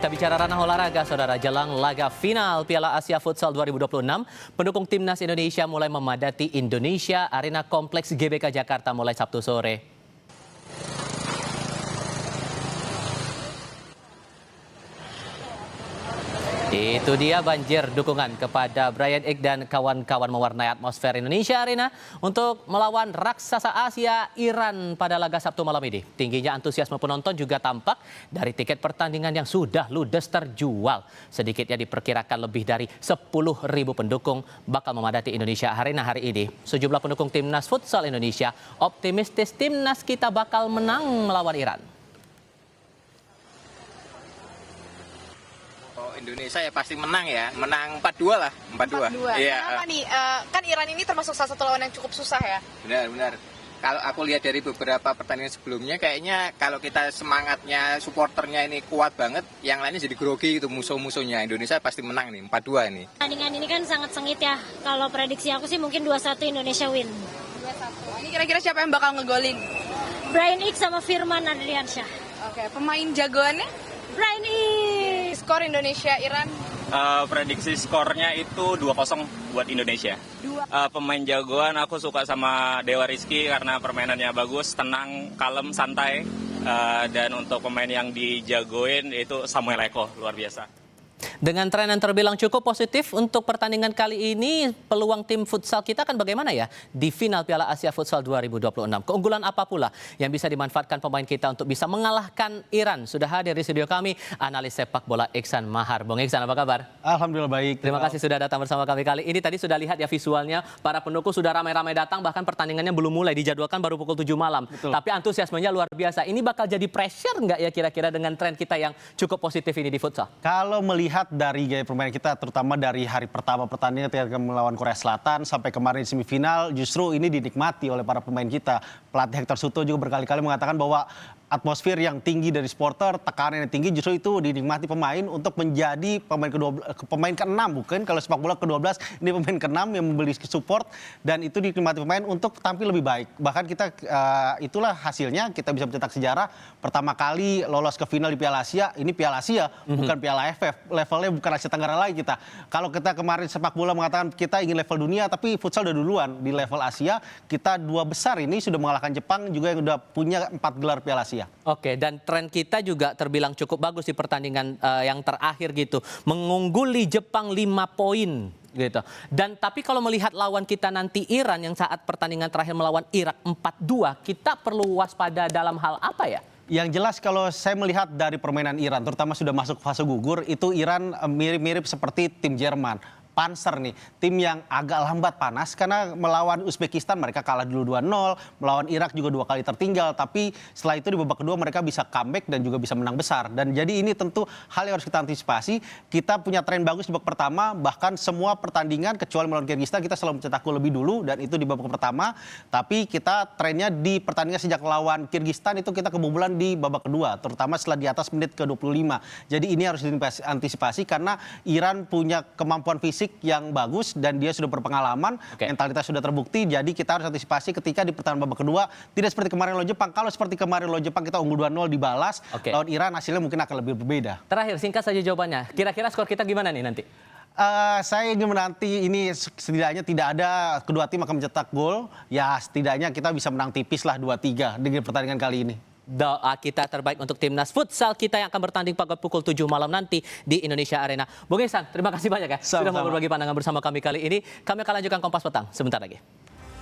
Kita bicara ranah olahraga, saudara. Jelang laga final Piala Asia Futsal 2026, pendukung timnas Indonesia mulai memadati Indonesia Arena Kompleks GBK Jakarta mulai Sabtu sore. Itu dia banjir dukungan kepada Bryan Ig dan kawan-kawan mewarnai atmosfer Indonesia Arena untuk melawan raksasa Asia Iran pada laga Sabtu malam ini. Tingginya antusiasme penonton juga tampak dari tiket pertandingan yang sudah ludes terjual. Sedikitnya diperkirakan lebih dari 10.000 pendukung bakal memadati Indonesia Arena hari ini. Sejumlah pendukung timnas futsal Indonesia optimistis timnas kita bakal menang melawan Iran. Indonesia ya pasti menang ya, menang 4-2 lah, 4-2. Iya. Kenapa nih? Kan Iran ini termasuk salah satu lawan yang cukup susah ya. Benar. Kalau aku lihat dari beberapa pertandingan sebelumnya, kayaknya kalau kita semangatnya supporternya ini kuat banget, yang lainnya jadi grogi gitu musuh-musuhnya. Indonesia pasti menang nih, 4-2 nih. Pertandingan ini kan sangat sengit ya. Kalau prediksi aku sih mungkin 2-1 Indonesia win. 2-1. Ini kira-kira siapa yang bakal ngegolin? Bryan Ig sama Firman Adriansyah. Oke, pemain jagoannya? Bryan Ig. Skor Indonesia Iran? Prediksi skornya itu 2-0 buat Indonesia. Pemain jagoan aku suka sama Dewa Rizky karena permainannya bagus, tenang, kalem, santai. Dan untuk pemain yang dijagoin itu Samuel Eko, luar biasa. Dengan tren yang terbilang cukup positif untuk pertandingan kali ini, peluang tim futsal kita akan bagaimana ya di final Piala Asia Futsal 2026? Keunggulan apa pula yang bisa dimanfaatkan pemain kita untuk bisa mengalahkan Iran? Sudah hadir di studio kami analis sepak bola Iksan Mahar. Bung Iksan, apa kabar? Alhamdulillah baik. Terima kasih sudah datang bersama kami kali ini. Tadi sudah lihat ya visualnya, para pendukung sudah ramai-ramai datang, bahkan pertandingannya belum mulai, dijadwalkan baru pukul 7 malam. Betul. Tapi antusiasmenya luar biasa. Ini bakal jadi pressure nggak ya kira-kira dengan tren kita yang cukup positif ini di futsal? Kalau melihat dari gaya permainan kita, terutama dari hari pertama pertandingan ketika melawan Korea Selatan sampai kemarin semifinal, justru ini dinikmati oleh para pemain kita. Pelatih Hector Suto juga berkali-kali mengatakan bahwa atmosfer yang tinggi dari supporter, tekanan yang tinggi justru itu dinikmati pemain untuk menjadi pemain ke-6, bukan kalau sepak bola ke-12, ini pemain ke-6 yang membeli support dan itu dinikmati pemain untuk tampil lebih baik. Bahkan kita itulah hasilnya kita bisa mencetak sejarah pertama kali lolos ke final di Piala Asia. Ini Piala Asia bukan Piala AFF. Levelnya bukan Asia Tenggara lagi kita. Kalau kita kemarin sepak bola mengatakan kita ingin level dunia, tapi futsal udah duluan di level Asia. Kita dua besar ini sudah mengalahkan Jepang juga yang udah punya 4 gelar Piala Asia. Oke, dan tren kita juga terbilang cukup bagus di pertandingan yang terakhir gitu. Mengungguli Jepang 5 poin gitu. Dan tapi kalau melihat lawan kita nanti Iran yang saat pertandingan terakhir melawan Irak 4-2, kita perlu waspada dalam hal apa ya? Yang jelas kalau saya melihat dari permainan Iran, terutama sudah masuk fase gugur, itu Iran mirip-mirip seperti tim Jerman. Panzer nih, tim yang agak lambat panas karena melawan Uzbekistan mereka kalah dulu 2-0, melawan Irak juga 2 kali tertinggal, tapi setelah itu di babak kedua mereka bisa comeback dan juga bisa menang besar. Dan jadi ini tentu hal yang harus kita antisipasi. Kita punya tren bagus di babak pertama, bahkan semua pertandingan kecuali melawan Kyrgyzstan kita selalu mencetak gol lebih dulu dan itu di babak pertama. Tapi kita trennya di pertandingan sejak lawan Kyrgyzstan itu kita kebobolan di babak kedua, terutama setelah di atas menit ke-25. Jadi ini harus diantisipasi karena Iran punya kemampuan fisik yang bagus dan dia sudah berpengalaman, mentalitas sudah terbukti, jadi kita harus antisipasi ketika di pertandingan babak kedua tidak seperti kemarin lawan Jepang. Kalau seperti kemarin lawan Jepang kita unggul 2-0 dibalas, lawan Iran hasilnya mungkin akan lebih berbeda. Terakhir singkat saja jawabannya, kira-kira skor kita gimana nih nanti? Saya ingin menanti ini setidaknya tidak ada kedua tim akan mencetak gol, ya setidaknya kita bisa menang tipis lah 2-3 dengan pertandingan kali ini. Doa kita terbaik untuk timnas futsal kita yang akan bertanding pada pukul 7 malam nanti di Indonesia Arena. Bung Iksan, terima kasih banyak ya sudah mau berbagi pandangan bersama kami kali ini. Kami akan lanjutkan Kompas Petang sebentar lagi.